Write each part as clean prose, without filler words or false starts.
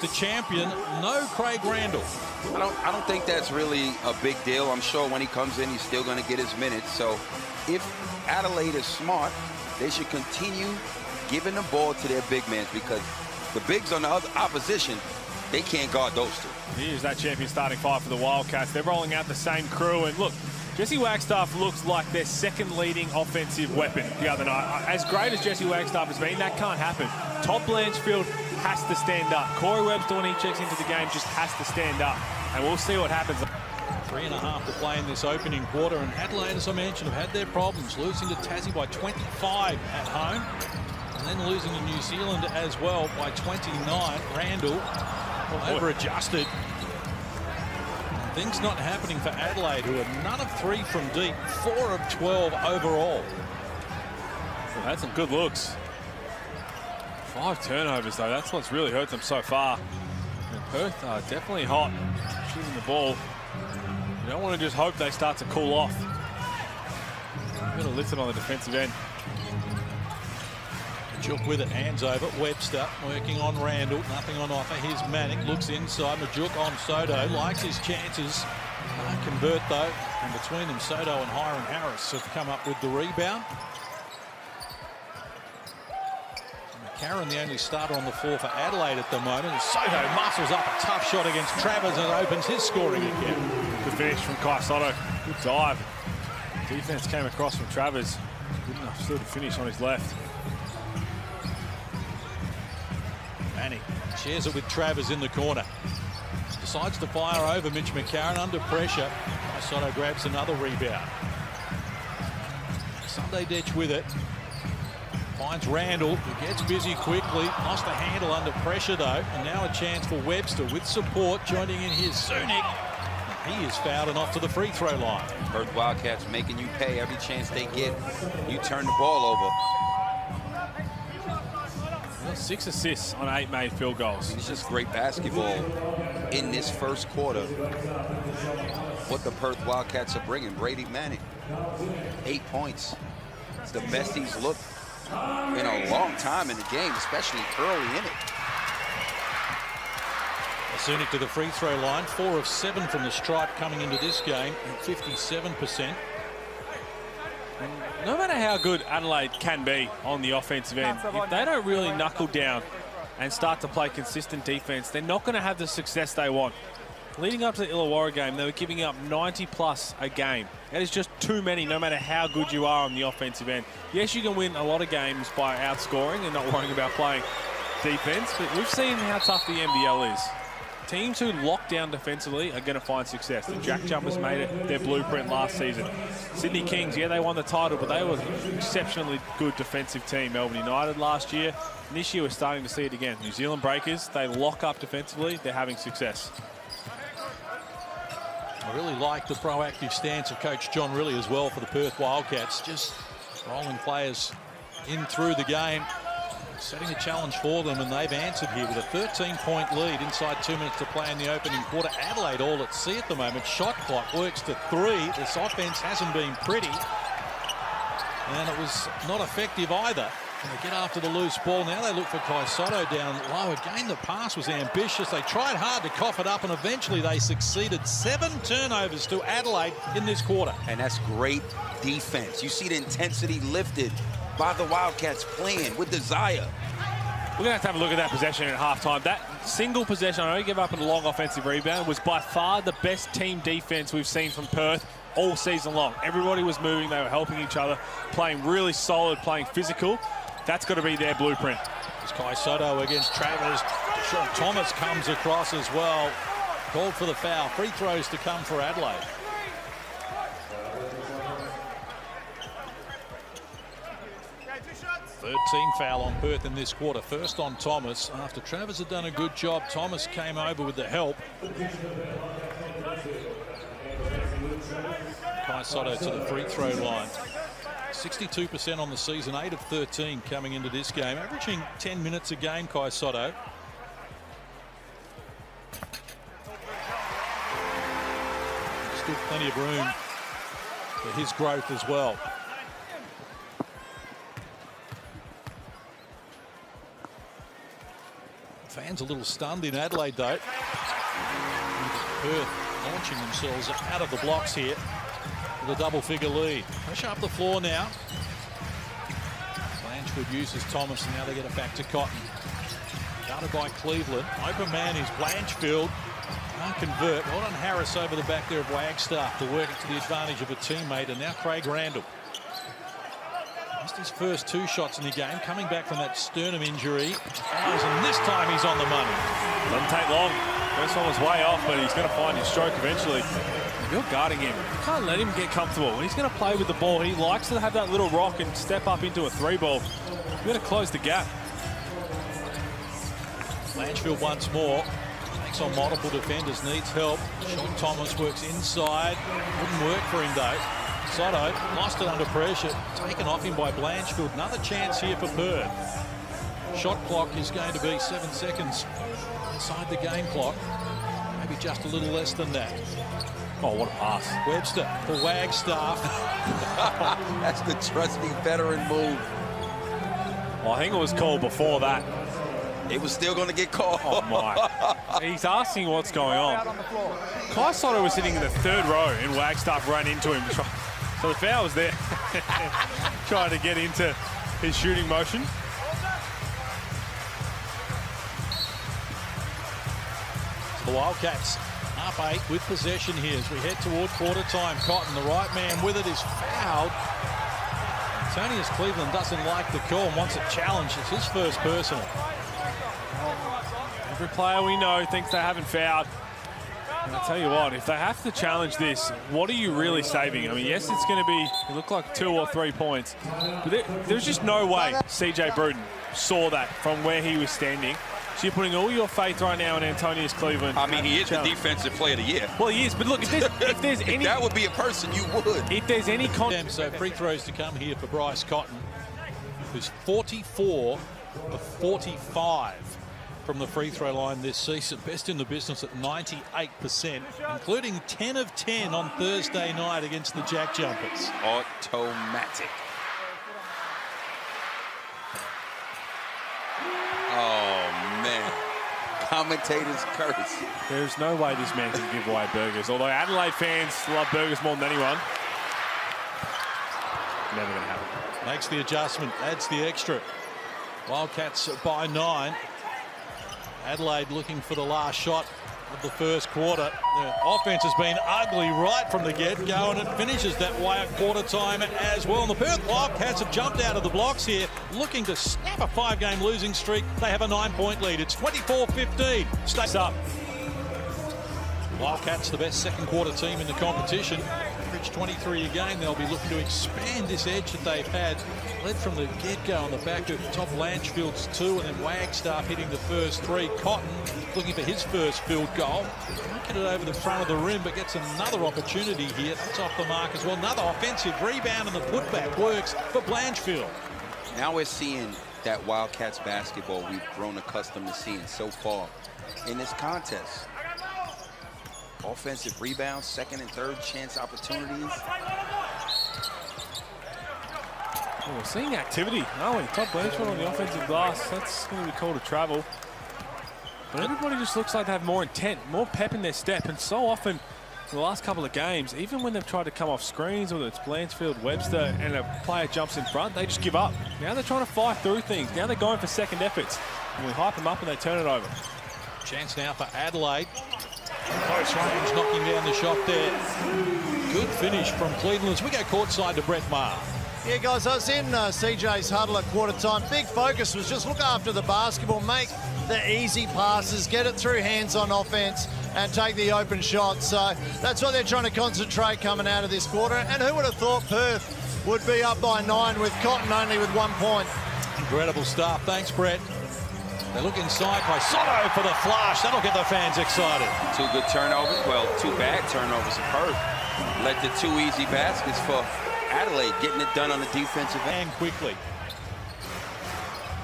Leinster champion, no Craig Randall. I don't think that's really a big deal. I'm sure when he comes in, he's still going to get his minutes. So if Adelaide is smart, they should continue giving the ball to their big men, because the bigs on the other opposition, they can't guard those two. Here's that champion starting five for the Wildcats. They're rolling out the same crew, and look, Jesse Wagstaff looks like their second leading offensive weapon the other night. As great as Jesse Wagstaff has been, that can't happen. Todd Blanchfield has to stand up. Corey Webster, when he checks into the game, just has to stand up, and we'll see what happens. 3.5 to play in this opening quarter, and Adelaide, as I mentioned, have had their problems, losing to Tassie by 25 at home, and then losing to New Zealand as well by 29. Randall over-adjusted. Things not happening for Adelaide, who are none of 3 from deep, 4 of 12 overall. Well, that's some good looks. 5 turnovers, though. That's what's really hurt them so far. And Perth are definitely hot shooting the ball. You don't want to just hope they start to cool off. You've got to lift it on the defensive end. Majuk with it, hands over. Webster working on Randall, nothing on offer. Here's Manning, looks inside. Majuk on Sotto, likes his chances. Can't convert though. And between them, Sotto and Hiram Harris have come up with the rebound. McCarron, the only starter on the floor for Adelaide at the moment. Sotto muscles up a tough shot against Travers and opens his scoring account. Good finish from Kai Sotto. Good dive. Defense came across from Travers. Good enough still to finish on his left. Manning shares it with Travers in the corner. Decides to fire over Mitch McCarron under pressure. Sotto grabs another rebound. Sunday Ditch with it. Finds Randall, who gets busy quickly. Lost the handle under pressure though. And now a chance for Webster with support. Joining in here, Zunic. He is fouled and off to the free throw line. Perth Wildcats making you pay every chance they get. You turn the ball over. 6 assists on 8 made field goals. It's just great basketball in this first quarter. What the Perth Wildcats are bringing. Brady Manning, 8 points. It's the best he's looked in a long time in the game, especially early in it. Zunic to the free throw line, 4 of 7 from the stripe coming into this game at 57%. No matter how good Adelaide can be on the offensive end, if they don't really knuckle down and start to play consistent defense, they're not going to have the success they want. Leading up to the Illawarra game, they were giving up 90+ a game. That is just too many, no matter how good you are on the offensive end. Yes, you can win a lot of games by outscoring and not worrying about playing defense, but we've seen how tough the NBL is. Teams who lock down defensively are going to find success. The Jack Jumpers made it their blueprint last season. Sydney Kings, yeah, they won the title, but they were an exceptionally good defensive team. Melbourne United last year. And this year we're starting to see it again. New Zealand Breakers, they lock up defensively, they're having success. I really like the proactive stance of Coach John Rillie as well for the Perth Wildcats. Just rolling players in through the game. Setting a challenge for them, and they've answered here with a 13-point lead inside 2 minutes to play in the opening quarter. Adelaide all at sea at the moment. Shot clock works to 3. This offense hasn't been pretty, and it was not effective either. And they get after the loose ball. Now they look for Kai Sotto down low. Again, the pass was ambitious. They tried hard to cough it up, and eventually they succeeded. 7 turnovers to Adelaide in this quarter. And that's great defense. You see the intensity lifted by the Wildcats, playing with desire. We're going to have a look at that possession at halftime. That single possession, I know you give up a long offensive rebound, was by far the best team defense we've seen from Perth all season long. Everybody was moving, they were helping each other, playing really solid, playing physical. That's got to be their blueprint. It's Kai Sotto against Travers. Sean Thomas comes across as well. Called for the foul. Free throws to come for Adelaide. Team foul on Perth in this quarter. First on Thomas. After Travers had done a good job, Thomas came over with the help. Kai Sotto to the free throw line. 62% on the season, 8 of 13 coming into this game. Averaging 10 minutes a game, Kai Sotto. Still plenty of room for his growth as well. Fans a little stunned in Adelaide, though. Perth launching themselves out of the blocks here with a double-figure lead. Pressure up the floor now. Blanchfield uses Thomas, and now they get it back to Cotton. Guarded by Cleveland. Open man is Blanchfield. Can't convert. Well done Harris over the back there of Wagstaff to work it to the advantage of a teammate, and now Craig Randall. Missed his first 2 shots in the game, coming back from that sternum injury. And this time he's on the money. Doesn't take long. First one was way off, but he's going to find his stroke eventually. If you're guarding him, you can't let him get comfortable. When he's going to play with the ball, he likes to have that little rock and step up into a 3-ball. You've got to close the gap. Blanchfield once more. Takes on multiple defenders, needs help. Sean Thomas works inside. Wouldn't work for him, though. Sotto lost it under pressure. Taken off him by Blanchfield. Another chance here for Perth. Shot clock is going to be 7 seconds inside the game clock. Maybe just a little less than that. Oh, what a pass. Webster for Wagstaff. That's the trusty veteran move. Well, I think it was called before that. It was still going to get called. Oh, my. He's asking what's going on. Kai Sotto was sitting in the 3rd row, and Wagstaff ran into him. So the foul was there. Trying to get into his shooting motion. The Wildcats up 8 with possession here as we head toward quarter time. Cotton, the right man with it, is fouled. Antonius Cleveland doesn't like the call and wants a challenge. It's his first personal. Every player we know thinks they haven't fouled. And I'll tell you what, if they have to challenge this, what are you really saving? I mean, yes, it's going to be, it looked like 2 or 3 points. But there's just no way CJ Bruton saw that from where he was standing. So you're putting all your faith right now in Antonius Cleveland. I mean, he is the defensive player of the year. Well, he is, but look, if there's any... that would be a person you would. If there's any... So free throws to come here for Bryce Cotton, who's 44 of 45 from the free throw line this season. Best in the business at 98%, including 10 of 10 on Thursday night against the Jack Jumpers. Automatic. Oh, man. Commentators curse. There's no way this man can give away burgers. Although Adelaide fans love burgers more than anyone. Never going to happen. Makes the adjustment, adds the extra. Wildcats by 9. Adelaide looking for the last shot of the first quarter. The offense has been ugly right from the get-go, and it finishes that way at quarter time as well. And the Perth Wildcats have jumped out of the blocks here, looking to snap a 5-game losing streak. They have a 9-point lead. It's 24-15. Stays up. Wildcats, the best second quarter team in the competition. Average 23 a game. They'll be looking to expand this edge that they've had. Led from the get-go on the back of Top Blanchfield's 2, and then Wagstaff hitting the first 3. Cotton looking for his first field goal. Can't get it over the front of the rim, but gets another opportunity here. That's off the mark as well. Another offensive rebound, and the putback works for Blanchfield. Now we're seeing that Wildcats basketball we've grown accustomed to seeing so far in this contest. Offensive rebounds, second and third chance opportunities. Well, we're seeing activity, aren't we? Top Blanchfield on the offensive glass. That's going to be called a travel. But everybody just looks like they have more intent, more pep in their step. And so often in the last couple of games, even when they've tried to come off screens, whether it's Blanchfield, Webster, and a player jumps in front, they just give up. Now they're trying to fight through things. Now they're going for second efforts. And we hype them up and they turn it over. Chance now for Adelaide. Close range, knocking down the shot there. Good finish from Cleveland as we go courtside to Brett Maher. Yeah, guys, I was in CJ's huddle at quarter time. Big focus was just look after the basketball, make the easy passes, get it through hands on offense, and take the open shots. So that's what they're trying to concentrate coming out of this quarter. And who would have thought Perth would be up by 9 with Cotton only with 1 point? Incredible stuff. Thanks, Brett. They look inside by Sotto for the flash. That'll get the fans excited. 2 good turnovers. Well, 2 bad turnovers for Perth. Led to 2 easy baskets for Adelaide, getting it done on the defensive end. And quickly.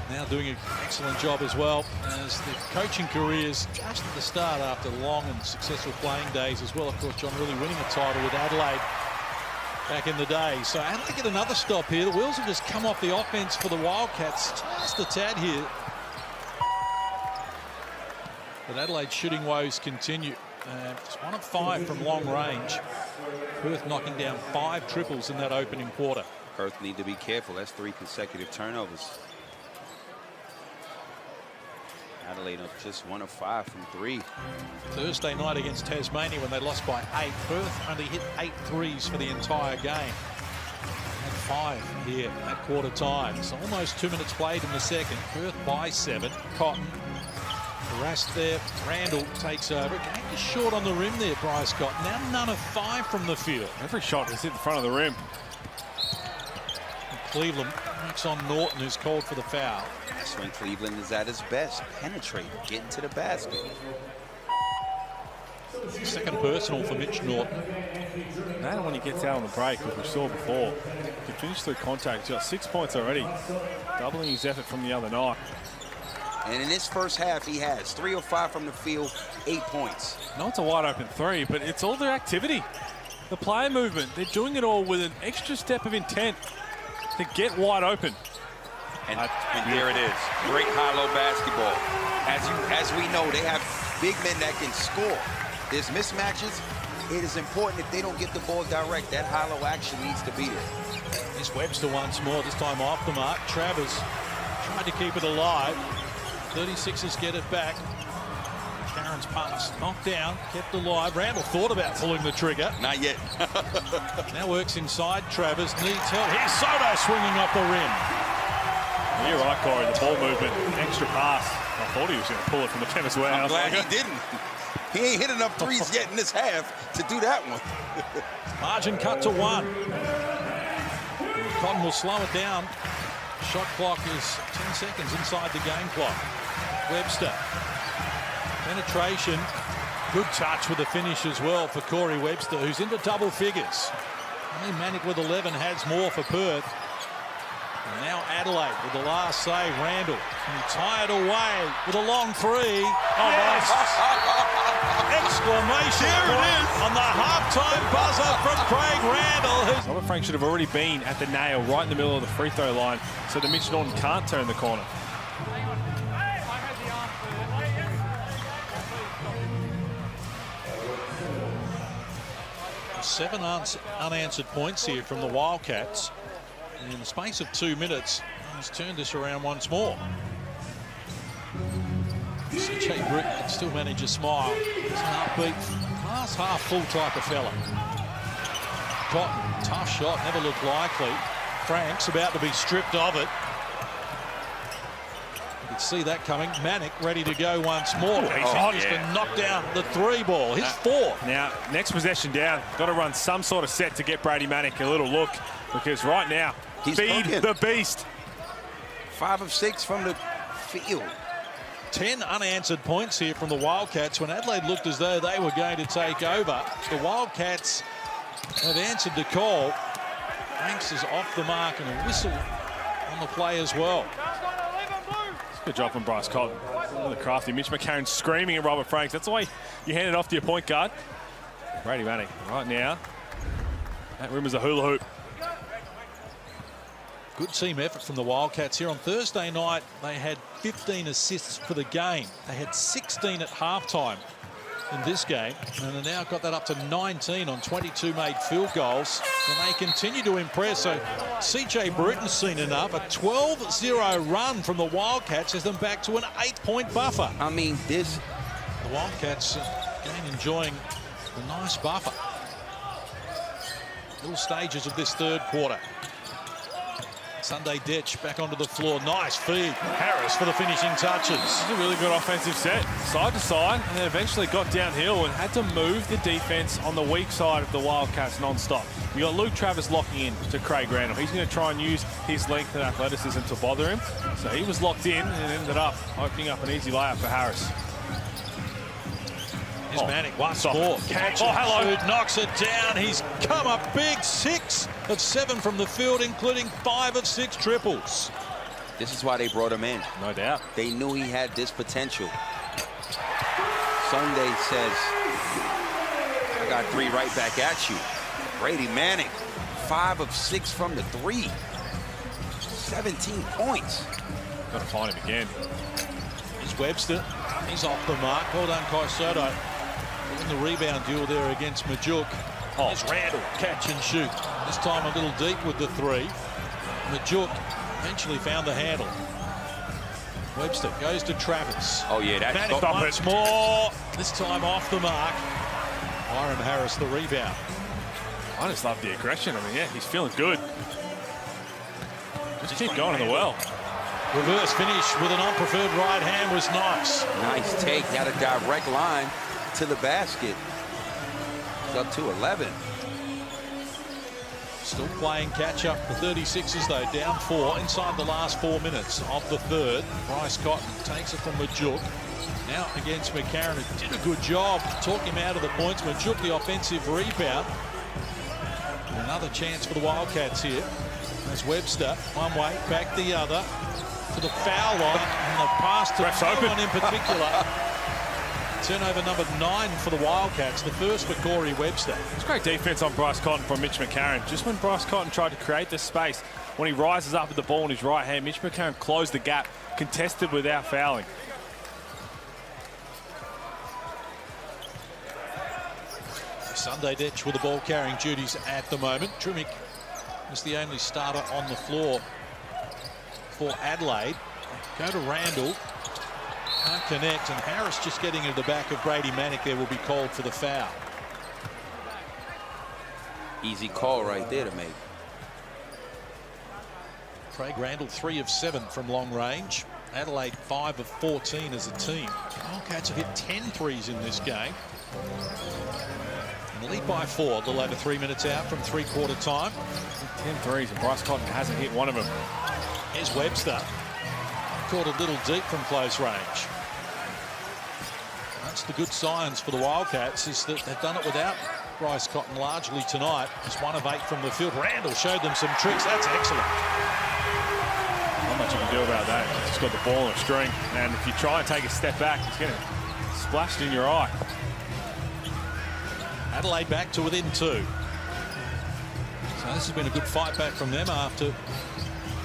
Now doing an excellent job as well as the coaching careers just at the start after long and successful playing days as well. Of course, John really winning a title with Adelaide back in the day. So Adelaide get another stop here. The wheels have just come off the offense for the Wildcats just a tad here. But Adelaide's shooting woes continue. It's 1 of 5 from long range. Perth knocking down 5 triples in that opening quarter. Perth need to be careful. That's 3 consecutive turnovers. Adelaide just 1 of 5 from 3. Thursday night against Tasmania when they lost by 8. Perth only hit 8 threes for the entire game. And 5 here at quarter time. So almost 2 minutes played in the second. Perth by 7. Cotton harassed there. Randall takes over. Game is short on the rim there, Bryce Cotton. Now none of 5 from the field. Every shot is hit the front of the rim. And Cleveland works on Norton, who's called for the foul. That's when Cleveland is at his best. Penetrate, get into the basket. Second personal for Mitch Norton. Now when he gets out on the break, as we saw before, he finished through contact. He's got 6 points already, doubling his effort from the other night. And in this first half, he has 3 of 5 from the field, 8 points. No, it's a wide open 3, but it's all their activity. The player movement, they're doing it all with an extra step of intent to get wide open. And there it is. Great high-low basketball. As we know, they have big men that can score. There's mismatches. It is important if they don't get the ball direct, that high-low action needs to be there. Here's Webster once more, this time off the mark. Travers tried to keep it alive. 36ers get it back. Sharon's pumps knocked down, kept alive. Randall thought about pulling the trigger. Not yet. Now works inside. Travers needs help. Here's Sotto swinging off the rim. You're right, Corey, the ball movement, extra pass. I thought he was going to pull it from the Chemist Warehouse. I'm glad he didn't. He ain't hit enough threes yet in this half to do that one. Margin cut to 1. Cotton will slow it down. Shot clock is 10 seconds inside the game clock. Webster. Penetration. Good touch with the finish as well for Corey Webster, who's into double figures. Only Manic with 11 has more for Perth. And now Adelaide with the last save. Randall. And he tied away with a long 3. Oh, yes! Exclamation point on the halftime buzzer from Craig Randall. Robert Frank should have already been at the nail right in the middle of the free throw line so that Mitch Norton can't turn the corner. Seven unanswered points here from the Wildcats. And in the space of 2 minutes, he's turned this around once more. CJ Britton can still manage a smile. He's an upbeat, glass half full type of fella. Cotton, tough shot, never looked likely. Frank's about to be stripped of it. You can see that coming. Manic ready to go once more. He's to knock down the 3 ball. His 4th. Now, next possession down. Got to run some sort of set to get Brady Manic a little look, because right now, feed the beast. 5 of 6 from the field. 10 unanswered points here from the Wildcats when Adelaide looked as though they were going to take over. The Wildcats have answered the call. Franks is off the mark and a whistle on the play as well. Good job from Bryce Cotton. Really crafty. Mitch McCarron screaming at Robert Franks. That's the way you hand it off to your point guard. Brady Manic right now. That rim is a hula hoop. Good team effort from the Wildcats here. On Thursday night, they had 15 assists for the game. They had 16 at halftime in this game, and they've now got that up to 19 on 22 made field goals, and they continue to impress. So CJ Britton's seen enough. A 12-0 run from the Wildcats has them back to an 8-point buffer. I mean, the Wildcats again enjoying a nice buffer. Little stages of this third quarter. Sunday Detch back onto the floor. Nice feed. Harris for the finishing touches. This is a really good offensive set, side to side, and then eventually got downhill and had to move the defense on the weak side of the Wildcats non-stop. You got Luke Travers locking in to Craig Randall. He's going to try and use his length and athleticism to bother him. So he was locked in and ended up opening up an easy layup for Harris. Here's Manic once more. Catch it, knocks it down. He's come up big. 6 of 7 from the field, including 5 of 6 triples. This is why they brought him in. No doubt. They knew he had this potential. Sunday says, I got 3 right back at you. Brady Manic, 5 of 6 from the 3. 17 points. Got to find him again. Here's Here's Webster. He's off the mark. Well done, Sotto. In the rebound duel there against Majuk. Here's Randall. Catch and shoot. This time a little deep with the three. Majuk eventually found the handle. Webster goes to Travis. Oh, yeah, that's Manic once more. This time off the mark. Myron Harris the rebound. I just love the aggression. I mean, yeah, he's feeling good. Just keep going in the well. Reverse finish with an unpreferred right hand was nice. Nice take. Got a direct line to the basket. It's up to 11. Still playing catch-up. The 36ers, though, down 4 inside the last 4 minutes of the third. Bryce Cotton takes it from Majuk. Now against McCarron, who did a good job to talk him out of the points. Majuk, the offensive rebound. Another chance for the Wildcats here. As Webster, one way, back the other, to the foul line, and the pass to someone in particular. Turnover number 9 for the Wildcats, the first for Corey Webster. It's great defense on Bryce Cotton from Mitch McCarron. Just when Bryce Cotton tried to create the space, when he rises up with the ball in his right hand, Mitch McCarron closed the gap, contested without fouling. Sunday Ditch with the ball carrying duties at the moment. Trimick is the only starter on the floor for Adelaide. Go to Randall. Can't connect, and Harris just getting into the back of Brady Manick there will be called for the foul. Easy call right there to make. Craig Randall 3 of 7 from long range. Adelaide 5 of 14 as a team. Wildcats have hit 10 threes in this game. And lead by 4, a little over 3 minutes out from three-quarter time. 10 threes, and Bryce Cotton hasn't hit one of them. Here's Webster. Caught a little deep from close range. That's the good signs for the Wildcats, is that they've done it without Bryce Cotton largely tonight. He's 1 of 8 from the field. Randall showed them some tricks. That's excellent. Not much you can do about that. He's just got the ball in a string, and if you try and take a step back, it's getting splashed in your eye. Adelaide back to within 2. So this has been a good fight back from them after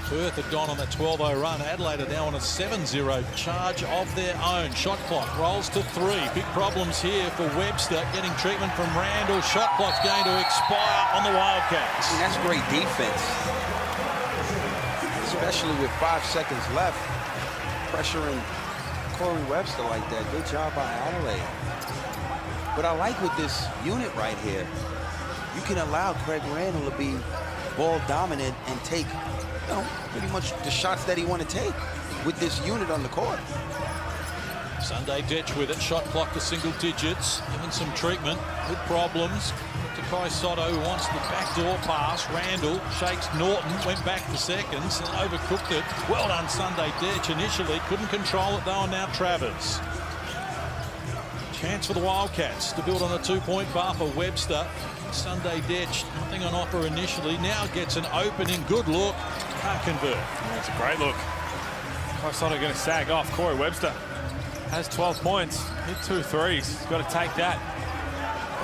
Perth had gone on that 12-0 run. Adelaide are now on a 7-0 charge of their own. Shot clock rolls to 3. Big problems here for Webster, getting treatment from Randall. Shot clock's going to expire on the Wildcats. I mean, that's great defense, especially with 5 seconds left. Pressuring Corey Webster like that. Good job by Adelaide. But I like with this unit right here, you can allow Craig Randall to be ball dominant and take, you know, pretty much the shots that he want to take with this unit on the court. Sunday Ditch with it. Shot clock to single digits. Given some treatment. Good problems. To Sotto, who wants the backdoor pass. Randall shakes Norton. Went back to seconds and overcooked it. Well done, Sunday Ditch. Initially couldn't control it though, and now Travers. Chance for the Wildcats to build on a 2-point bar for Webster. Sunday Ditch, nothing on offer initially. Now gets an opening. Good look. Can't convert. Yeah, it's a great look. Sotto going to sag off. Corey Webster has 12 points. Hit 2 threes. He's got to take that.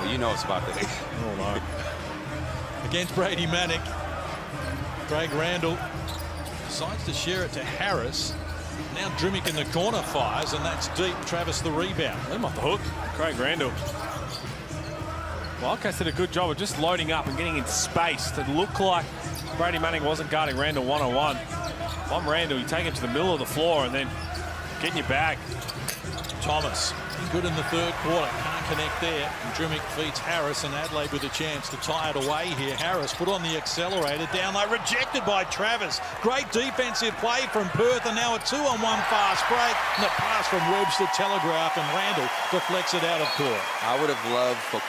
Well, you know it's about to hit. Oh, no. Against Brady Manick. Craig Randall decides to share it to Harris. Now Drimmick in the corner fires, and that's deep. Travis the rebound. Let him off the hook. Craig Randall. Wildcats did a good job of just loading up and getting in space to look like Brady Manning wasn't guarding Randall one-on-one. If I'm Randall, you take him to the middle of the floor and then get in your bag. Thomas, good in the third quarter. Can't connect there. And Drimmick feeds Harris, and Adelaide with a chance to tie it away here. Harris put on the accelerator. Down low, rejected by Travis. Great defensive play from Perth, and now a 2-on-1 fast break. And the pass from Webster telegraphed, and Randall deflects it out of court. I would have loved for